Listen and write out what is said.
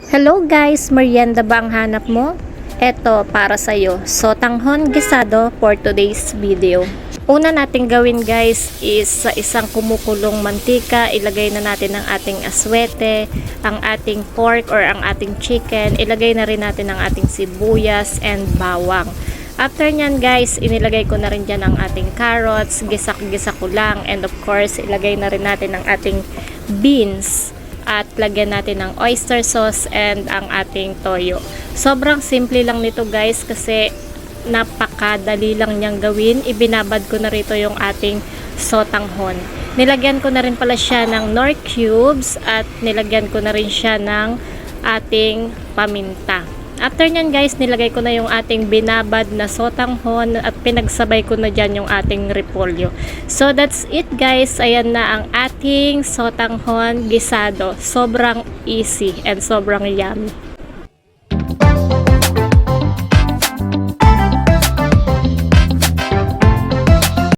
Hello guys, merienda ba ang hanap mo? Eto para sa'yo, sotanghon gisado for today's video. Una nating gawin guys is sa isang kumukulong mantika, ilagay na natin ang ating aswete, ang ating pork or ang ating chicken, ilagay na rin natin ang ating sibuyas and bawang. After nyan guys, inilagay ko na rin dyan ang ating carrots, gisak-gisa ko lang, and of course, ilagay na rin natin ang ating beans. At lagyan natin ng oyster sauce and ang ating toyo. Sobrang simple lang nito guys kasi napakadali lang niyang gawin. Ibinabad ko na rito yung ating sotanghon. Nilagyan ko na rin pala siya ng nor cubes at nilagyan ko na rin siya ng ating paminta. After nyan guys, nilagay ko na yung ating binabad na sotanghon at pinagsabay ko na dyan yung ating repolyo. So that's it guys. Ayan na ang ating sotanghon gisado. Sobrang easy and sobrang yummy.